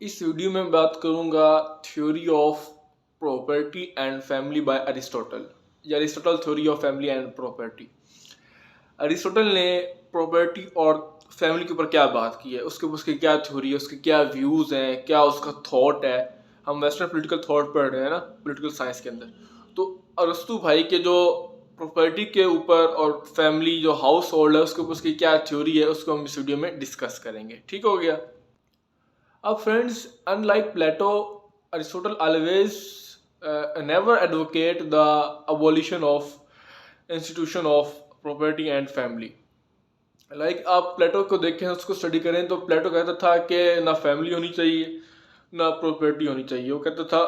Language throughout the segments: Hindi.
इस वीडियो में बात करूंगा theory of property and family by Aristotle या Aristotle theory of family and property. Aristotle ने प्रॉपर्टी और फैमिली के ऊपर क्या बात की है, उसकी क्या थ्योरी है, उसके क्या व्यूज़ हैं, क्या उसका थॉट है। हम वेस्टर्न पॉलिटिकल थॉट पढ़ रहे हैं ना, पॉलिटिकल साइंस के अंदर। तो अरस्तु भाई के जो प्रॉपर्टी के ऊपर और फैमिली जो हाउस होल्ड है उसके ऊपर उसकी क्या थ्योरी है, उसको हम इस वीडियो में डिस्कस करेंगे। ठीक हो गया। friends, unlike Plato, Aristotle always never advocate the abolition of institution of property and family. आप प्लेटो को देखें, उसको स्टडी करें तो प्लेटो कहता था कि ना फैमिली होनी चाहिए ना प्रॉपर्टी होनी चाहिए। वो कहता था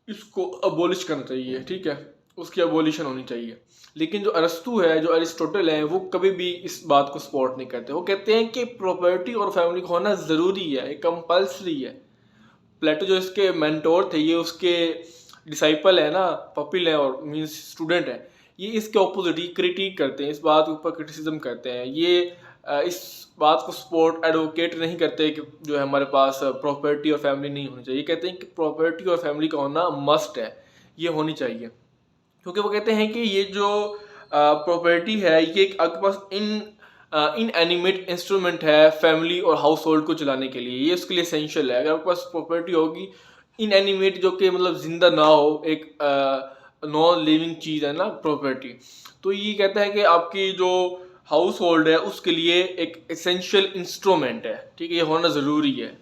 इसको अबोलिश करना चाहिए, ठीक है, उसकी अबोलिशन होनी चाहिए। लेकिन जो अरस्तु है, जो अरिस्टोटल है, वो कभी भी इस बात को सपोर्ट नहीं करते। वो कहते हैं कि प्रॉपर्टी और फैमिली को होना ज़रूरी है, कंपल्सरी है। प्लेटो जो इसके मेंटोर थे, ये उसके डिसाइपल है ना, पपिल है और मीन्स स्टूडेंट है, ये इसके ऑपोजिट ही क्रिटिक करते हैं, इस बात के ऊपर क्रिटिसिज्म करते हैं। ये इस बात को सपोर्ट एडवोकेट नहीं करते कि जो है हमारे पास प्रॉपर्टी और फैमिली नहीं होनी चाहिए। कहते हैं कि प्रॉपर्टी और फैमिली का होना मस्ट है, ये होनी चाहिए। क्योंकि वो कहते हैं कि ये जो प्रॉपर्टी है ये एक आपके पास इन एनिमेट इंस्ट्रूमेंट है फैमिली और हाउस होल्ड को चलाने के लिए, ये उसके लिए एसेंशियल है। अगर आपके पास प्रॉपर्टी होगी इन एनिमेट, जो कि मतलब जिंदा ना हो, एक नॉन लिविंग चीज़ है ना प्रॉपर्टी, तो ये कहता है कि आपकी जो हाउस होल्ड है उसके लिए एक एसेंशियल इंस्ट्रूमेंट है, ठीक है, ये होना ज़रूरी है।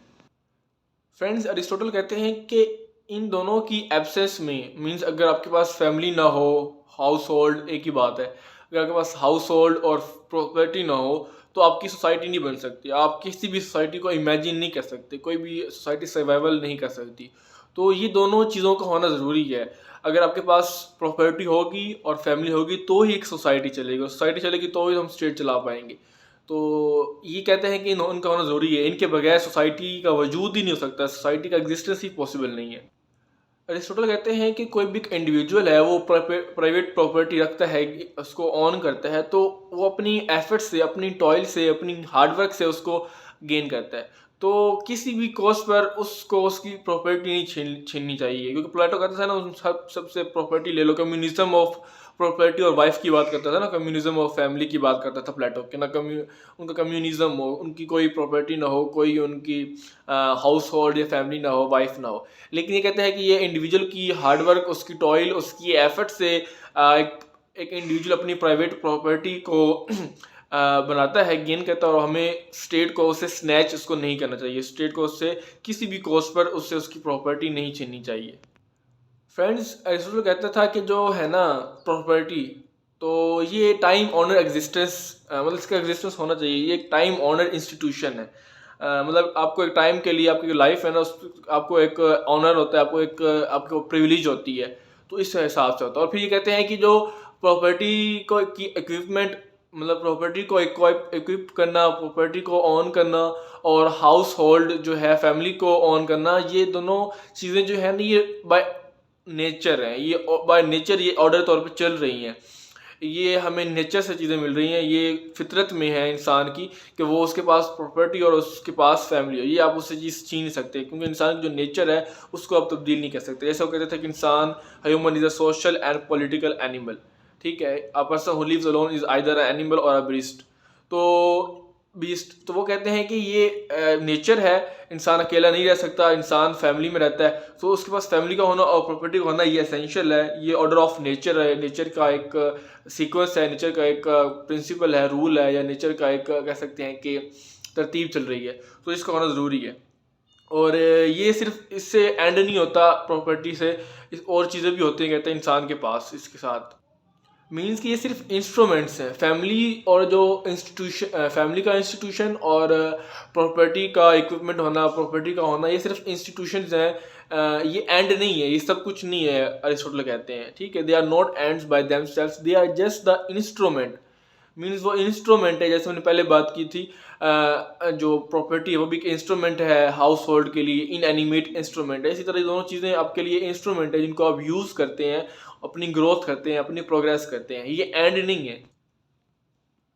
फ्रेंड्स, अरिस्टोटल कहते हैं कि इन दोनों की एब्सेंस में, मींस अगर आपके पास फैमिली ना हो, हाउस होल्ड एक ही बात है, अगर आपके पास हाउस होल्ड और प्रॉपर्टी ना हो तो आपकी सोसाइटी नहीं बन सकती। आप किसी भी सोसाइटी को इमेजिन नहीं कर सकते, कोई भी सोसाइटी सर्वाइवल नहीं कर सकती। तो ये दोनों चीज़ों का होना ज़रूरी है। अगर आपके पास प्रॉपर्टी होगी और फैमिली होगी तो ही एक सोसाइटी चलेगी, सोसाइटी चलेगी तो ही हम स्टेट चला पाएंगे। तो ये कहते हैं कि इनका होना ज़रूरी है, इनके बगैर सोसाइटी का वजूद ही नहीं हो सकता, सोसाइटी का एग्जिस्टेंस ही पॉसिबल नहीं है। अरिस्टोटल कहते हैं कि कोई भी इंडिविजुअल है, वो प्राइवेट प्रॉपर्टी रखता है, उसको ऑन करता है, तो वो अपनी एफर्ट से, अपनी टॉयल से, अपनी हार्डवर्क से उसको गेन करता है। तो किसी भी कॉस्ट पर उसको उसकी प्रॉपर्टी नहीं छीननी चाहिए। क्योंकि प्लेटो कहता था ना, उन सबसे प्रॉपर्टी ले लो। कम्युनिज्म ऑफ प्रॉपर्टी और वाइफ की बात करता था ना, कम्युनिज्म ऑफ फैमिली की बात करता था प्लेटो कि ना उनका कम्युनिज्म हो, उनकी कोई प्रॉपर्टी ना हो, कोई उनकी हाउस होल्ड या फैमिली ना हो, वाइफ ना हो। लेकिन ये कहते हैं कि ये इंडिविजुअल की हार्डवर्क, उसकी टॉयल, उसकी एफर्ट से एक इंडिविजुअल अपनी प्राइवेट प्रॉपर्टी को बनाता है, गेन करता है। और हमें स्टेट को उससे स्नैच उसको नहीं करना चाहिए, स्टेट को उससे किसी भी कॉस्ट पर उससे उसकी प्रॉपर्टी नहीं छीननी चाहिए। फ्रेंड्स, अरिस्टोटल कहता था कि जो है ना प्रॉपर्टी, तो ये टाइम ऑनर एग्जिस्टेंस, मतलब इसका एग्जिस्टेंस होना चाहिए। ये एक टाइम ऑनर इंस्टीट्यूशन है। मतलब आपको एक टाइम के लिए, आपकी लाइफ है ना, आपको एक ऑनर होता है, आपको एक आपको प्रिविलेज होती है, तो इस हिसाब से होता है। और फिर ये कहते हैं कि जो प्रॉपर्टी को की इक्विपमेंट, मतलब प्रॉपर्टी को इक्विप करना, प्रॉपर्टी को ऑन करना और हाउस होल्ड जो है फैमिली को ऑन करना, ये दोनों चीज़ें जो है ना, ये बाय नेचर है, ये बाय नेचर ये ऑर्डर तौर पे चल रही हैं। ये हमें नेचर से चीज़ें मिल रही हैं, ये फितरत में है इंसान की कि वो उसके पास प्रॉपर्टी और उसके पास फैमिली हो। ये आप उससे चीज़ छीन नहीं सकते, क्योंकि इंसान की जो नेचर है उसको आप तब्दील नहीं कर सकते। जैसे वो कहते थे कि इंसान, human is a social and political animal, ठीक है, a person who lives alone is either a animal और अ बीस्ट। तो तो वो कहते हैं कि ये नेचर है, इंसान अकेला नहीं रह सकता, इंसान फैमिली में रहता है, तो उसके पास फैमिली का होना और प्रॉपर्टी का होना ये एसेंशियल है। ये ऑर्डर ऑफ नेचर है, नेचर का एक सीक्वेंस है, नेचर का एक प्रिंसिपल है, रूल है, या नेचर का एक कह सकते हैं कि तरतीब चल रही है, तो इसका होना ज़रूरी है। और ये सिर्फ इससे एंड नहीं होता प्रॉपर्टी से, और चीज़ें भी होती हैं कहते हैं इंसान के पास इसके साथ। मीन्स कि ये सिर्फ इंस्ट्रूमेंट्स हैं, फैमिली और जो इंस्टीट्यूशन, फैमिली का इंस्टीट्यूशन और प्रॉपर्टी का इक्विपमेंट होना, प्रॉपर्टी का होना, ये सिर्फ इंस्टीट्यूशंस हैं। ये एंड नहीं है, ये सब कुछ नहीं है, अरिस्टोटल कहते हैं, ठीक है। They are not ends by themselves, they are just the instrument. Means वो इंस्ट्रूमेंट है, जैसे मैंने पहले बात की थी, जो प्रॉपर्टी है वो भी एक इंस्ट्रूमेंट है हाउस होल्ड के लिए, इन एनिमेट इंस्ट्रूमेंट है। इसी तरह ये दोनों चीज़ें आपके लिए इंस्ट्रूमेंट है जिनको आप यूज़ करते हैं, अपनी ग्रोथ करते हैं, अपनी प्रोग्रेस करते हैं, ये एंड नहीं है।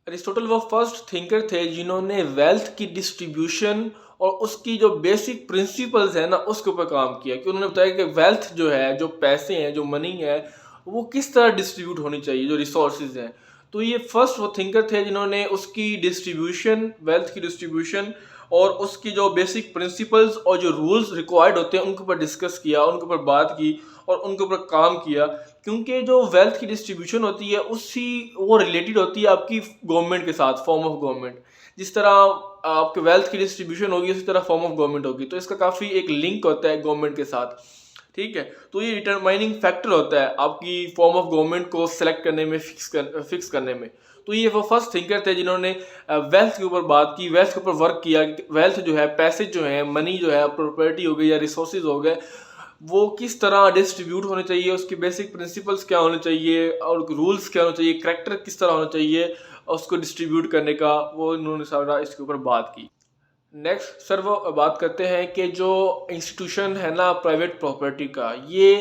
अरिस्टोटल वो फर्स्ट थिंकर थे जिन्होंने वेल्थ की डिस्ट्रीब्यूशन और उसकी जो बेसिक प्रिंसिपल्स है ना उसके ऊपर काम किया, कि उन्होंने बताया कि वेल्थ जो है, जो पैसे हैं, जो मनी है, वो किस तरह डिस्ट्रीब्यूट होनी चाहिए, जो रिसोर्सेज हैं। तो ये फर्स्ट वो थिंकर थे जिन्होंने उसकी डिस्ट्रीब्यूशन, वेल्थ की डिस्ट्रीब्यूशन और उसकी जो बेसिक प्रिंसिपल्स और जो रूल्स रिक्वायर्ड होते हैं उनके ऊपर डिस्कस किया, उनके ऊपर बात की और उनके ऊपर काम किया। क्योंकि जो वेल्थ की डिस्ट्रीब्यूशन होती है उसी वो रिलेटेड होती है आपकी गवर्नमेंट के साथ, फॉर्म ऑफ गवर्नमेंट। जिस तरह आपके वेल्थ की डिस्ट्रीब्यूशन होगी उसी तरह फॉर्म ऑफ गवर्नमेंट होगी, तो इसका काफ़ी एक लिंक होता है गवर्नमेंट के साथ। ठीक है, तो ये डिटरमाइनिंग फैक्टर होता है आपकी फॉर्म ऑफ गवर्नमेंट को सेलेक्ट करने में, फिक्स करने में। तो ये वो फर्स्ट थिंकर थे जिन्होंने वेल्थ के ऊपर बात की, वेल्थ के ऊपर वर्क किया। वेल्थ जो है, पैसे जो है, मनी जो है, प्रॉपर्टी हो गई या रिसोर्सेज हो गए, वो किस तरह डिस्ट्रीब्यूट होने चाहिए, उसकी बेसिक प्रिंसिपल्स क्या होने चाहिए और रूल्स क्या होने चाहिए, करेक्टर किस तरह होना चाहिए उसको डिस्ट्रीब्यूट करने का, वो इन्होंने सारा इसके ऊपर बात की। नेक्स्ट सर वो बात करते हैं कि जो इंस्टीट्यूशन है ना प्राइवेट प्रॉपर्टी का, ये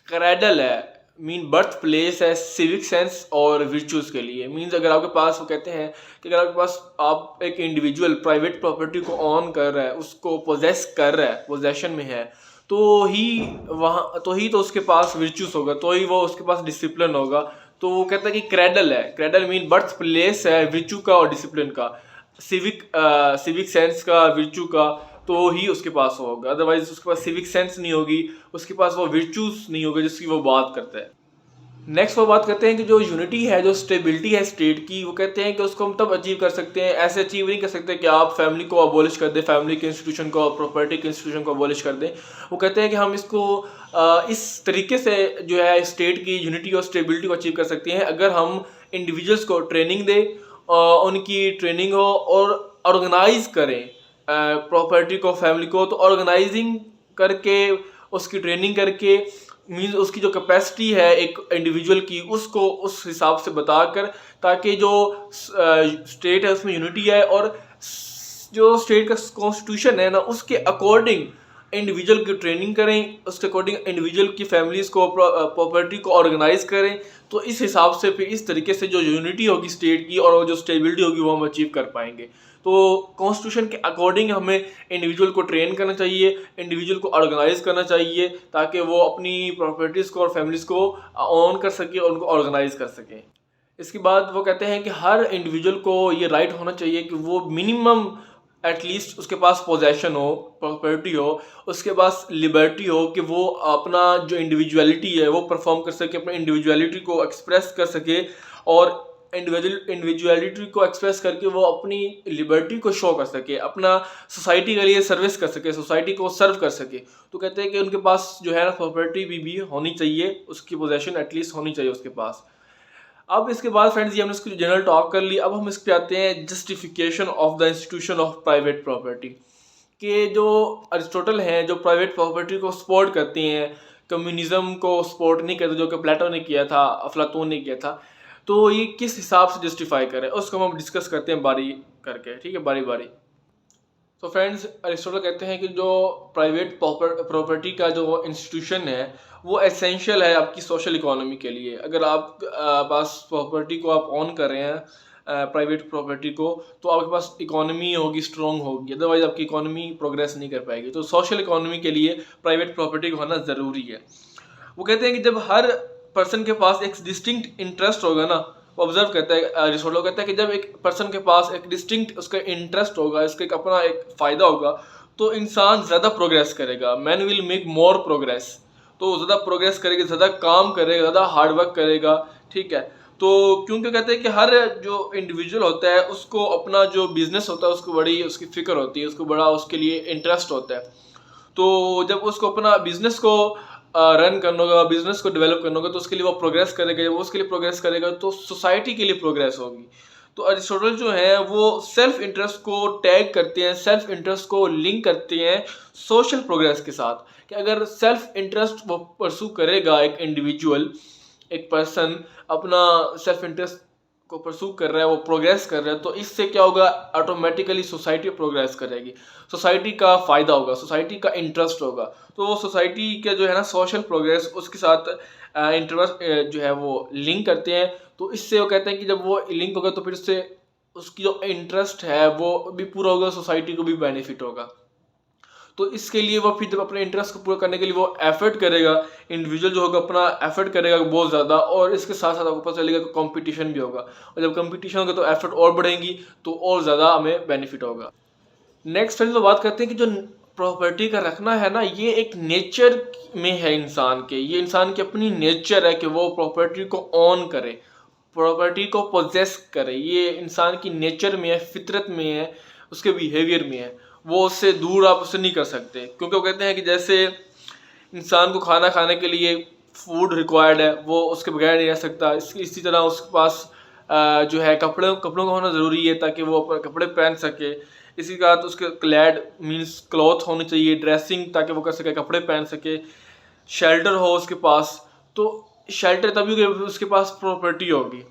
क्रेडल है, मीन बर्थ प्लेस है सिविक सेंस और वर्चूज़ के लिए। मीन्स अगर आपके पास, वो कहते हैं कि अगर आपके पास आप एक इंडिविजुअल प्राइवेट प्रॉपर्टी को ऑन कर रहा है, उसको पोजेस कर रहा है, पोजेशन में है, तो ही तो उसके पास वर्चूज़ होगा, तो ही वो उसके पास डिसिप्लिन होगा। तो वो कहता है कि क्रेडल है, क्रेडल मीन बर्थ प्लेस है वर्चू का और डिसिप्लिन का, सिविक सेंस का, वर्चू का, तो ही उसके पास होगा। अदरवाइज उसके पास सिविक सेंस नहीं होगी, उसके पास वो वर्चूज नहीं होगी जिसकी वो बात करता है। नेक्स्ट वो बात करते हैं कि जो यूनिटी है, जो स्टेबिलिटी है स्टेट की, वो कहते हैं कि उसको हम तब अचीव कर सकते हैं, ऐसे अचीव नहीं कर सकते कि आप फैमिली को अबॉलिश कर दें, फैमिली के इंस्टीट्यूशन को, प्रॉपर्टी के इंस्टीट्यूशन को अबॉलिश कर दें। वो कहते हैं कि हम इसको इस तरीके से जो है स्टेट की यूनिटी और स्टेबिलिटी को अचीव कर सकते हैं अगर हम इंडिविजुअल्स को ट्रेनिंग दें, उनकी ट्रेनिंग हो और ऑर्गेनाइज करें प्रॉपर्टी को, फैमिली को। तो ऑर्गेनाइजिंग करके, उसकी ट्रेनिंग करके, मीन्स उसकी जो कैपेसिटी है एक इंडिविजुअल की, उसको उस हिसाब से बताकर, ताकि जो स्टेट है उसमें यूनिटी है और जो स्टेट का कॉन्स्टिट्यूशन है ना उसके अकॉर्डिंग इंडिविजुअल की ट्रेनिंग करें, उसके अकॉर्डिंग इंडिविजुअल की फैमिलीज़ को, प्रॉपर्टी को ऑर्गेनाइज करें। तो इस हिसाब से फिर इस तरीके से जो यूनिटी होगी स्टेट की और जो स्टेबिलिटी होगी वो हम अचीव कर पाएंगे। तो कॉन्स्टिट्यूशन के अकॉर्डिंग हमें इंडिविजुअल को ट्रेन करना चाहिए, इंडिविजुअल को ऑर्गेनाइज करना चाहिए, ताकि वो अपनी प्रॉपर्टीज़ को और फैमिलीज़ को ऑन कर सके और उनको ऑर्गेनाइज कर सकें। इसके बाद वो कहते हैं कि हर इंडिविजुअल को ये राइट होना चाहिए कि वो मिनिमम एटलीस्ट उसके पास पोजेशन हो, प्रॉपर्टी हो, उसके पास लिबर्टी हो कि वो अपना जो इंडिविजुअलिटी है वो परफॉर्म कर सके, अपने इंडिविजुअलिटी को एक्सप्रेस कर सके और इंडिविजुअलिटी को एक्सप्रेस करके वो अपनी लिबर्टी को शो कर सके, अपना सोसाइटी के लिए सर्विस कर सके, सोसाइटी को सर्व कर सके। तो कहते हैं कि उनके पास जो है ना प्रॉपर्टी भी होनी चाहिए, उसकी पोजेशन एटलीस्ट होनी चाहिए उसके पास। अब इसके बाद फ्रेंड्स ये हमने इसकी जनरल टॉक कर ली। अब हम इस पे आते हैं justification of the institution of private property, कि जो अरिस्टोटल हैं जो प्राइवेट प्रॉपर्टी को सपोर्ट करते हैं, कम्युनिज्म को सपोर्ट नहीं करते, जो कि प्लेटो ने किया था, अफलातून ने किया था। तो ये किस हिसाब से जस्टिफाई करें उसको हम डिस्कस करते हैं बारी करके, ठीक है, बारी बारी। तो फ्रेंड्स अरिस्टोटल कहते हैं कि जो प्राइवेट प्रॉपर्टी का जो इंस्टीट्यूशन है वो एसेंशियल है आपकी सोशल इकोनॉमी के लिए। अगर आप पास प्रॉपर्टी को आप ऑन कर रहे हैं, प्राइवेट प्रॉपर्टी को, तो आपके पास इकोनॉमी होगी, स्ट्रॉन्ग होगी, अदरवाइज आपकी इकोनॉमी प्रोग्रेस नहीं कर पाएगी। तो सोशल इकोनॉमी के लिए प्राइवेट प्रॉपर्टी को होना ज़रूरी है। वो कहते हैं कि जब हर पर्सन के पास एक डिस्टिंक्ट इंटरेस्ट होगा ना, वो ऑब्जर्व करता है, अरिस्टोटल कहता है कि जब एक पर्सन के पास एक डिस्टिंक्ट उसका इंटरेस्ट होगा, इसका एक अपना एक फ़ायदा होगा, तो इंसान ज़्यादा प्रोग्रेस करेगा, man will make more progress. तो ज़्यादा प्रोग्रेस करेगा, ज़्यादा काम करेगा, ज़्यादा हार्ड वर्क करेगा, ठीक है। तो क्योंकि कहते हैं कि हर जो इंडिविजुअल होता है उसको अपना जो बिजनेस होता है उसको बड़ी उसकी फ़िक्र होती है, उसको बड़ा उसके लिए इंटरेस्ट होता है। तो जब उसको अपना बिजनेस को रन करना होगा, बिजनेस को डेवलप करना होगा, तो उसके लिए वो प्रोग्रेस करेगा। जब वो उसके लिए प्रोग्रेस करेगा तो सोसाइटी के लिए प्रोग्रेस होगी। तो अरिस्टोटल जो है वो सेल्फ इंटरेस्ट को टैग करते हैं, सेल्फ इंटरेस्ट को लिंक करते हैं सोशल प्रोग्रेस के साथ, कि अगर सेल्फ इंटरेस्ट वो परसू करेगा, एक इंडिविजुअल, एक पर्सन अपना सेल्फ इंटरेस्ट को परसू कर रहा है, वो प्रोग्रेस कर रहा है, तो इससे क्या होगा, ऑटोमेटिकली सोसाइटी प्रोग्रेस करेगी, सोसाइटी का फ़ायदा होगा, सोसाइटी का इंटरेस्ट होगा। तो वो सोसाइटी का जो है ना सोशल प्रोग्रेस उसके साथ इंटरेस्ट जो है वो लिंक करते हैं। तो इससे वो कहते हैं कि जब वो लिंक होगा तो फिर उससे उसकी जो इंटरेस्ट है वो भी पूरा होगा, सोसाइटी को भी बेनिफिट होगा। तो इसके लिए वो फिर अपने इंटरेस्ट को पूरा करने के लिए वो एफर्ट करेगा, इंडिविजुअल जो होगा अपना एफर्ट करेगा बहुत ज़्यादा, और इसके साथ साथ आपको पता चलेगा कि कंपटीशन भी होगा, और जब कंपटीशन होगा तो एफर्ट और बढ़ेंगी, तो और ज़्यादा हमें बेनिफिट होगा। नेक्स्ट फ्रेंड्स, बात करते हैं कि जो प्रॉपर्टी का रखना है ना, ये एक नेचर में है इंसान के, ये इंसान की अपनी नेचर है कि वो प्रॉपर्टी को ऑन करे, प्रॉपर्टी को पोजेस करे, ये इंसान की नेचर में है, फितरत में है, उसके बिहेवियर में है, वो उससे दूर आप उससे नहीं कर सकते। क्योंकि वो कहते हैं कि जैसे इंसान को खाना खाने के लिए फूड रिक्वायर्ड है, वो उसके बगैर नहीं रह सकता, इसी तरह उसके पास जो है कपड़ों का होना ज़रूरी है ताकि वो अपने कपड़े पहन सके। इसी का तो उसके क्लैड मीन्स क्लॉथ होनी चाहिए, ड्रेसिंग ताकि वो कर सके, कपड़े पहन सके, शेल्टर हो उसके पास। तो शेल्टर तभी होगी उसके पास प्रॉपर्टी होगी।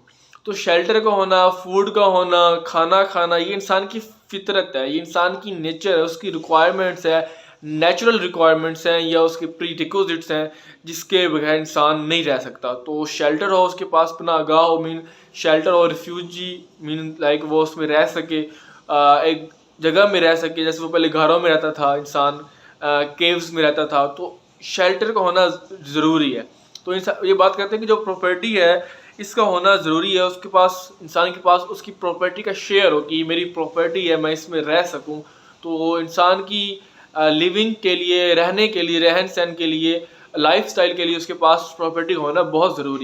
तो शेल्टर का होना, फूड का होना, खाना खाना, ये इंसान की फितरत है, ये इंसान की नेचर है, उसकी रिक्वायरमेंट्स है, नेचुरल रिक्वायरमेंट्स हैं या उसके प्रीडिक्विजिट्स हैं जिसके बगैर इंसान नहीं रह सकता। तो शेल्टर हो उसके पास, पनाहगाह हो मीन शेल्टर हो, रिफ्यूजी मीन लाइक वो उसमें रह सके, एक जगह में रह सके, जैसे वो पहले घरों में रहता था इंसान, केव्स में रहता था, तो शेल्टर का होना ज़रूरी है। तो ये बात करते हैं कि जो प्रॉपर्टी है इसका होना ज़रूरी है, उसके पास, इंसान के पास उसकी प्रॉपर्टी का शेयर हो कि मेरी प्रॉपर्टी है, मैं इसमें रह सकूं। तो इंसान की लिविंग के लिए, रहने के लिए, रहन सहन के लिए, लाइफस्टाइल के लिए उसके पास प्रॉपर्टी होना बहुत ज़रूरी है।